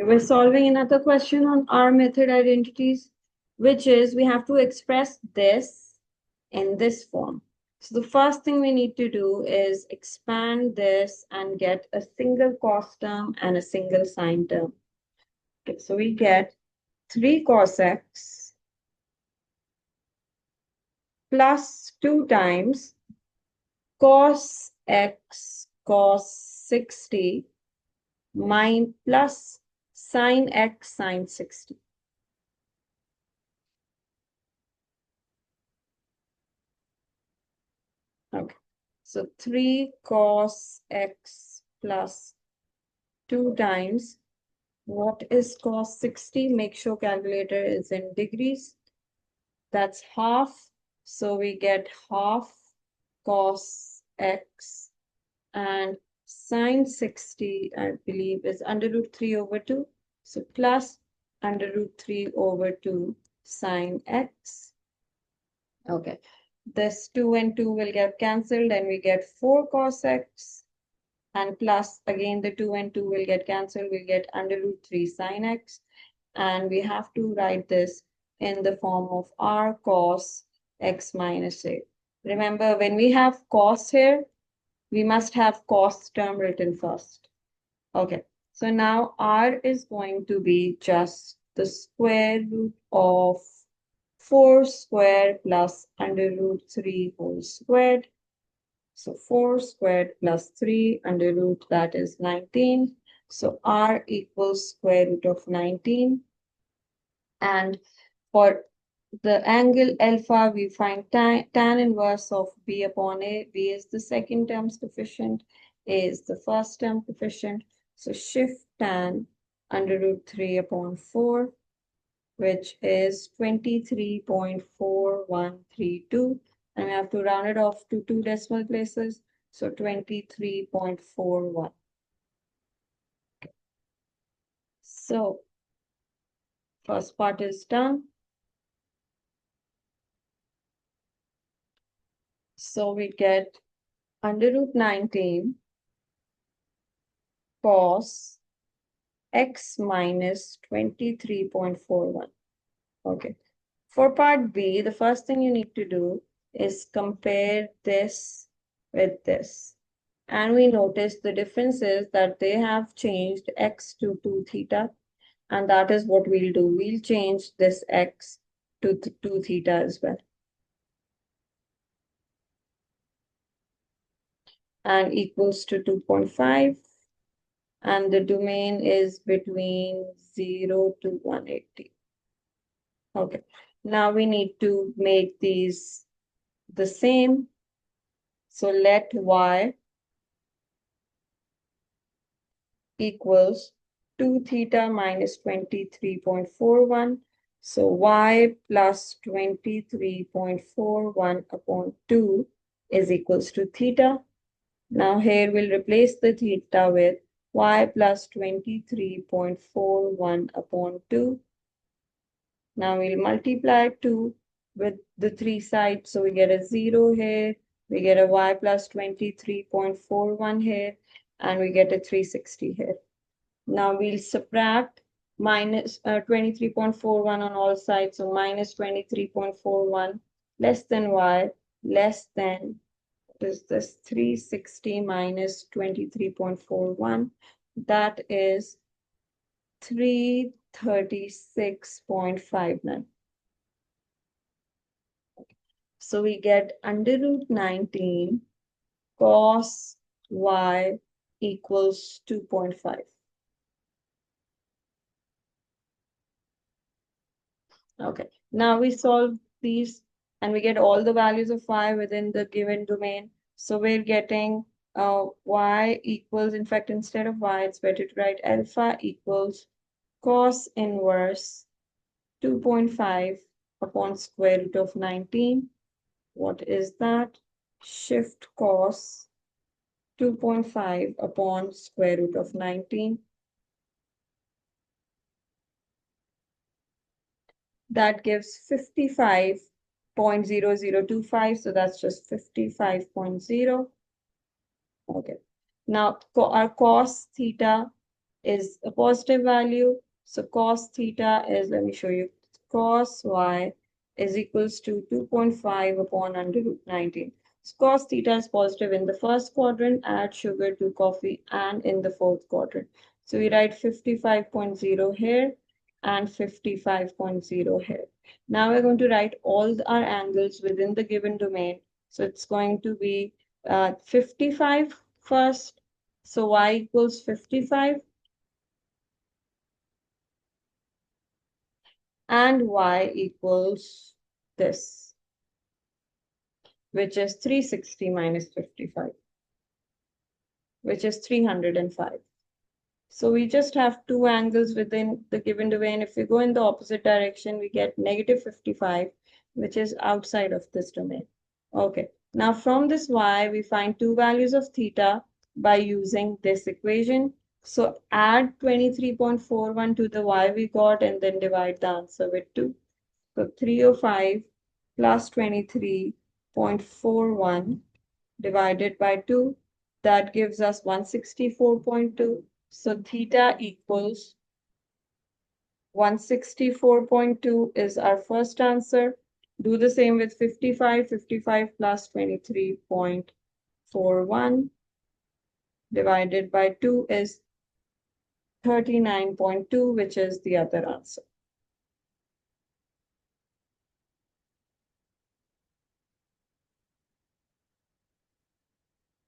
We're solving another question on R method identities, which is we have to express this in this form. So the first thing we need to do is expand this and get a single cos term and a single sine term. Okay, so we get 3 cos x plus 2 times cos x cos 60 plus sine x sine 60. Okay, so 3 cos x plus 2 times, what is cos 60? Make sure calculator is in degrees. That's half. So we get half cos x, and sine 60, I believe, is under root 3 over 2. So plus under root 3 over 2 sine x. Okay, this 2 and 2 will get cancelled and we get 4 cos x, and plus again the 2 and 2 will get cancelled, we'll get under root 3 sine x, and we have to write this in the form of r cos x minus a. Remember, when we have cos here, we must have cos term written first. Okay, so now r is going to be just the square root of 4 squared plus under root 3 whole squared. So 4 squared plus 3 under root, that is 19. So r equals square root of 19. And for the angle alpha, we find tan inverse of b upon a. B is the second term's coefficient, a is the first term coefficient. So shift tan under root 3 upon 4, which is 23.4132. And we have to round it off to 2 decimal places. So 23.41. So first part is done. So we get under root 19 cos x minus 23.41. Okay. For part B, the first thing you need to do is compare this with this. And we notice the difference is that they have changed x to 2 theta. And that is what we'll do. We'll change this x to 2 theta as well. And equals to 2.5. And the domain is between 0 to 180. Okay. Now we need to make these the same. So let y equals 2 theta minus 23.41. So y plus 23.41 upon 2 is equals to theta. Now here we'll replace the theta with y plus 23.41 upon 2. Now we'll multiply 2 with the 3 sides. So we get a 0 here. We get a y plus 23.41 here. And we get a 360 here. Now we'll subtract minus 23.41 on all sides. So minus 23.41 less than y less than, what is this, 360 minus 23.41. That is 336.59. So we get under root 19 cos y equals 2.5. Okay, now we solve these and we get all the values of y within the given domain. So we're getting y equals, in fact, instead of y, it's better to write alpha equals cos inverse 2.5 upon square root of 19. What is that? Shift cos 2.5 upon square root of 19. That gives 55.0025. So that's just 55.0. Okay. Now our cos theta is a positive value. So cos theta is, let me show you, cos y is equals to 2.5 upon under root 19. So cos theta is positive in the first quadrant, add sugar to coffee, and in the fourth quadrant. So we write 55.0 here and 55.0 here. Now we're going to write all our angles within the given domain. So it's going to be 55 first. So y equals 55 and y equals this, which is 360 minus 55, which is 305. So we just have two angles within the given domain. If we go in the opposite direction, we get negative 55, which is outside of this domain. Okay, now from this y, we find two values of theta by using this equation. So add 23.41 to the y we got and then divide the answer with 2. So 305 plus 23.41 divided by 2, that gives us 164.2. So theta equals 164.2 is our first answer. Do the same with 55. 55 plus 23.41 divided by 2 is 39.2, which is the other answer.